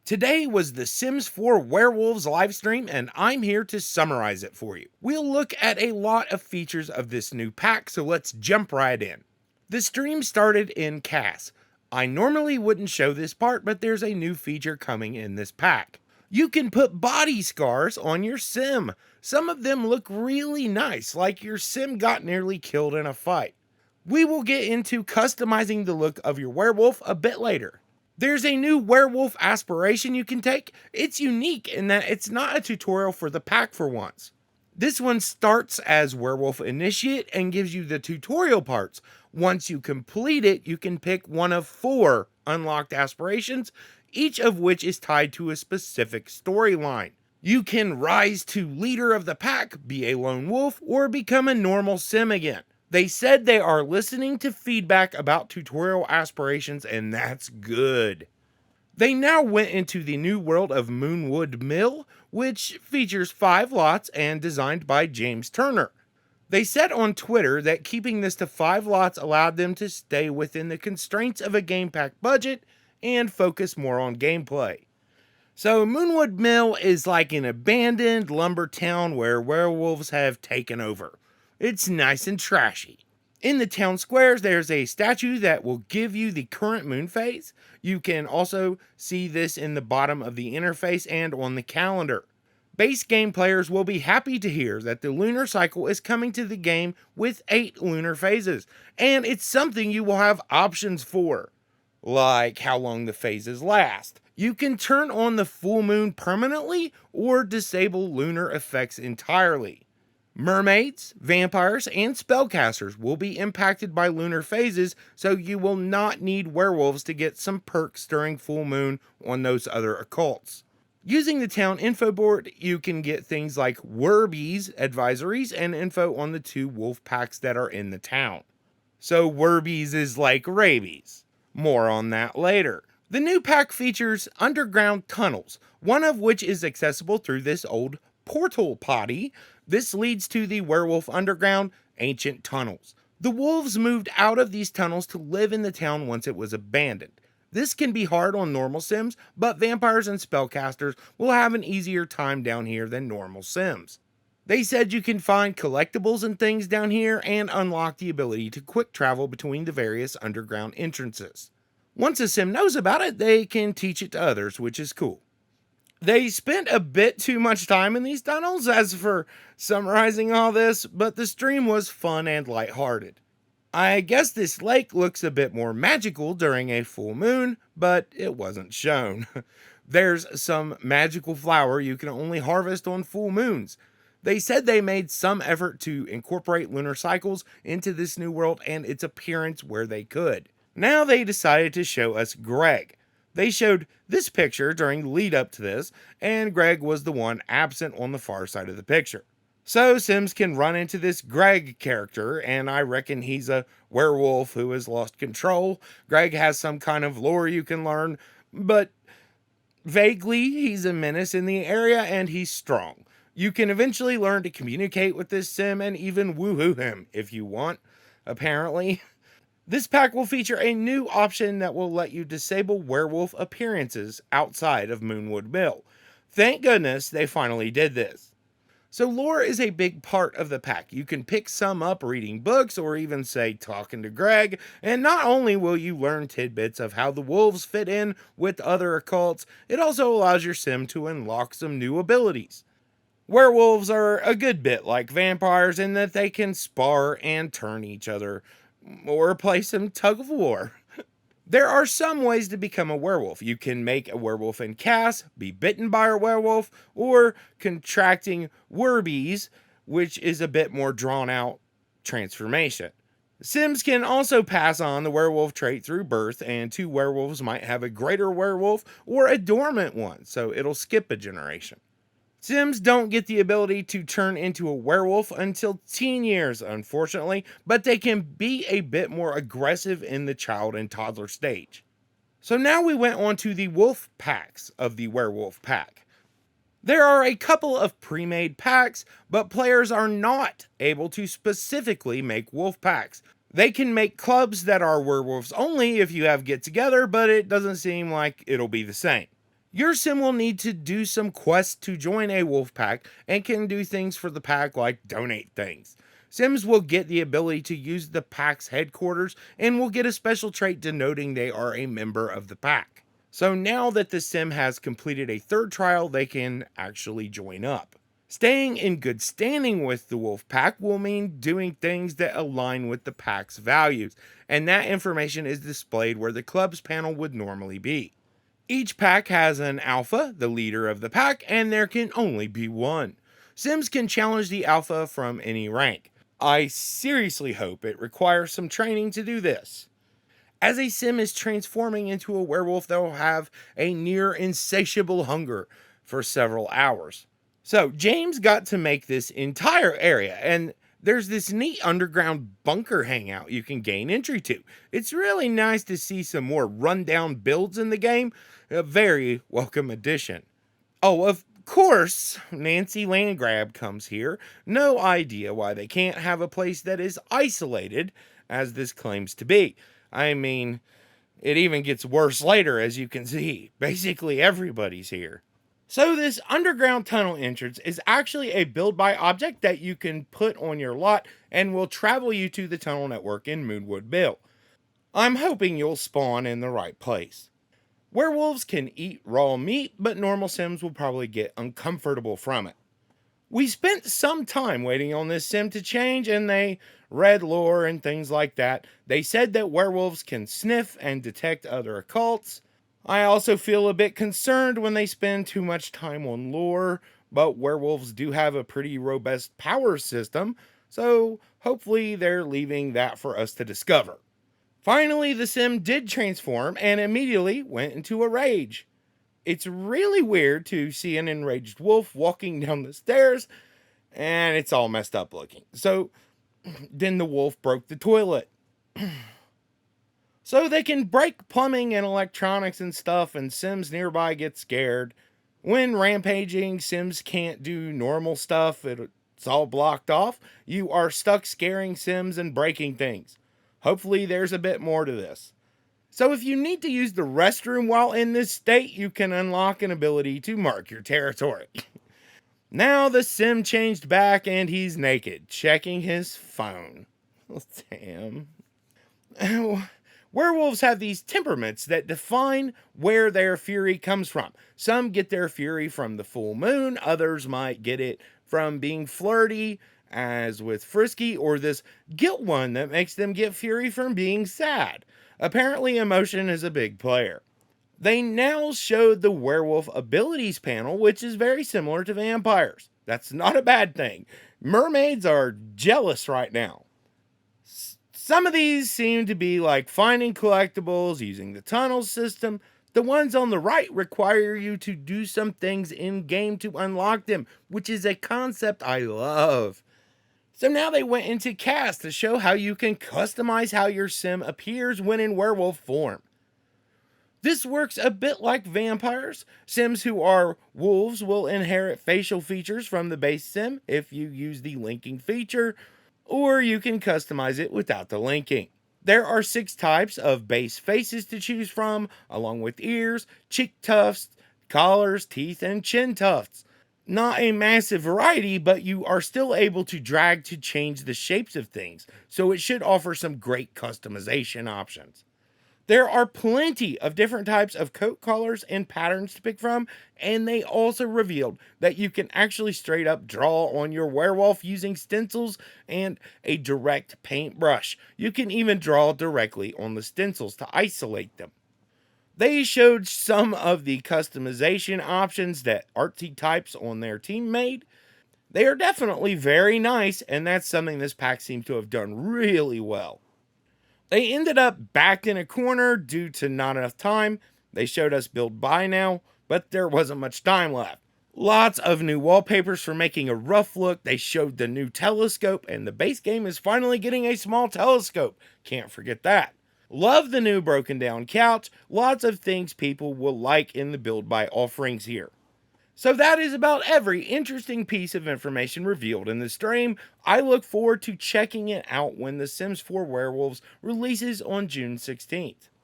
Today was the Sims 4 Werewolves livestream, and I'm here to summarize it for you. We'll look at a lot of features of this new pack, so let's jump right in. The stream started in CAS. I normally wouldn't show this part, but there's a new feature coming in this pack. You can put body scars on your sim. Some of them look really nice, like your sim got nearly killed in a fight. We will get into customizing the look of your werewolf a bit later. There's a new werewolf aspiration you can take. It's unique in that it's not a tutorial for the pack for once. This one starts as Werewolf Initiate and gives you the tutorial parts. Once you complete it, you can pick one of 4 unlocked aspirations, each of which is tied to a specific storyline. You can rise to leader of the pack, be a lone wolf, or become a normal sim again. They said they are listening to feedback about tutorial aspirations, and that's good. They now went into the new world of Moonwood Mill, which features 5 lots and designed by James Turner. They said on Twitter that keeping this to 5 lots allowed them to stay within the constraints of a game pack budget and focus more on gameplay. So Moonwood Mill is like an abandoned lumber town where werewolves have taken over. It's nice and trashy. In the town squares, there's a statue that will give you the current moon phase. You can also see this in the bottom of the interface and on the calendar. Base game players will be happy to hear that the lunar cycle is coming to the game with 8 lunar phases, and it's something you will have options for, like how long the phases last. You can turn on the full moon permanently or disable lunar effects entirely. Mermaids, vampires, and spellcasters will be impacted by lunar phases, so you will not need werewolves to get some perks during full moon on those other occults. Using the town info board, you can get things like Werbies advisories and info on the 2 wolf packs that are in the town. So Werbies is like rabies. More on that later. The new pack features underground tunnels, one of which is accessible through this old portal potty. This leads to the Werewolf Underground ancient tunnels. The wolves moved out of these tunnels to live in the town once it was abandoned. This can be hard on normal sims, but vampires and spellcasters will have an easier time down here than normal sims. They said you can find collectibles and things down here and unlock the ability to quick travel between the various underground entrances. Once a sim knows about it, they can teach it to others, which is cool. They spent a bit too much time in these tunnels as for summarizing all this, but the stream was fun and lighthearted. I guess this lake looks a bit more magical during a full moon, but it wasn't shown. There's some magical flower you can only harvest on full moons. They said they made some effort to incorporate lunar cycles into this new world and its appearance where they could. Now they decided to show us Greg. They showed this picture during the lead up to this, and Greg was the one absent on the far side of the picture. So Sims can run into this Greg character, and I reckon he's a werewolf who has lost control. Greg has some kind of lore you can learn, but vaguely he's a menace in the area and he's strong. You can eventually learn to communicate with this sim and even woohoo him if you want, apparently. This pack will feature a new option that will let you disable werewolf appearances outside of Moonwood Mill. Thank goodness they finally did this. So lore is a big part of the pack. You can pick some up reading books or even say talking to Greg, and not only will you learn tidbits of how the wolves fit in with other occults, it also allows your sim to unlock some new abilities. Werewolves are a good bit like vampires in that they can spar and turn each other, or play some tug of war. There are some ways to become a werewolf. You can make a werewolf in CAS, be bitten by a werewolf, or contracting werbies, which is a bit more drawn out transformation. Sims can also pass on the werewolf trait through birth, and 2 werewolves might have a greater werewolf or a dormant one, so it'll skip a generation. Sims don't get the ability to turn into a werewolf until teen years, unfortunately, but they can be a bit more aggressive in the child and toddler stage. So now we went on to the wolf packs of the werewolf pack. There are a couple of pre-made packs, but players are not able to specifically make wolf packs. They can make clubs that are werewolves only if you have get together, but it doesn't seem like it'll be the same. Your sim will need to do some quests to join a wolf pack and can do things for the pack like donate things. Sims will get the ability to use the pack's headquarters and will get a special trait denoting they are a member of the pack. So now that the sim has completed a third trial, they can actually join up. Staying in good standing with the wolf pack will mean doing things that align with the pack's values, and that information is displayed where the club's panel would normally be. Each pack has an alpha, the leader of the pack, and there can only be one. Sims can challenge the alpha from any rank. I seriously hope it requires some training to do this. As a sim is transforming into a werewolf, they'll have a near insatiable hunger for several hours. So, James got to make this entire area, and there's this neat underground bunker hangout you can gain entry to. It's really nice to see some more rundown builds in the game. A very welcome addition. Oh, of course, Nancy Landgrab comes here. No idea why they can't have a place that is isolated, as this claims to be. I mean, it even gets worse later, as you can see. Basically, everybody's here. So this underground tunnel entrance is actually a build by object that you can put on your lot and will travel you to the tunnel network in Moonwood Mill. I'm hoping you'll spawn in the right place. Werewolves can eat raw meat, but normal sims will probably get uncomfortable from it. We spent some time waiting on this sim to change, and they read lore and things like that. They said that werewolves can sniff and detect other occults. I also feel a bit concerned when they spend too much time on lore, but werewolves do have a pretty robust power system, so hopefully they're leaving that for us to discover. Finally, the sim did transform and immediately went into a rage. It's really weird to see an enraged wolf walking down the stairs, and it's all messed up looking. So then the wolf broke the toilet. So they can break plumbing and electronics and stuff, and Sims nearby get scared. When rampaging, Sims can't do normal stuff, it's all blocked off. You are stuck scaring Sims and breaking things. Hopefully, there's a bit more to this. So, if you need to use the restroom while in this state, you can unlock an ability to mark your territory. Now, the Sim changed back and he's naked, checking his phone. Oh, damn. Werewolves have these temperaments that define where their fury comes from. Some get their fury from the full moon, others might get it from being flirty, as with Frisky, or this guilt one that makes them get fury from being sad. Apparently, emotion is a big player. They now showed the werewolf abilities panel, which is very similar to vampires. That's not a bad thing. Mermaids are jealous right now. Some of these seem to be like finding collectibles, using the tunnel system. The ones on the right require you to do some things in game to unlock them, which is a concept I love. So now they went into cast to show how you can customize how your sim appears when in werewolf form. This works a bit like vampires. Sims who are wolves will inherit facial features from the base sim if you use the linking feature, or you can customize it without the linking. There are 6 types of base faces to choose from, along with ears, cheek tufts, collars, teeth, and chin tufts. Not a massive variety, but you are still able to drag to change the shapes of things, so it should offer some great customization options. There are plenty of different types of coat collars and patterns to pick from, and they also revealed that you can actually straight up draw on your werewolf using stencils and a direct paintbrush. You can even draw directly on the stencils to isolate them. They showed some of the customization options that artsy types on their team made. They are definitely very nice, and that's something this pack seems to have done really well. They ended up backed in a corner due to not enough time. They showed us build by now, but there wasn't much time left. Lots of new wallpapers for making a rough look. They showed the new telescope, and the base game is finally getting a small telescope. Can't forget that. Love the new broken down couch. Lots of things people will like in the build by offerings here. So that is about every interesting piece of information revealed in the stream. I look forward to checking it out when The Sims 4 Werewolves releases on June 16th.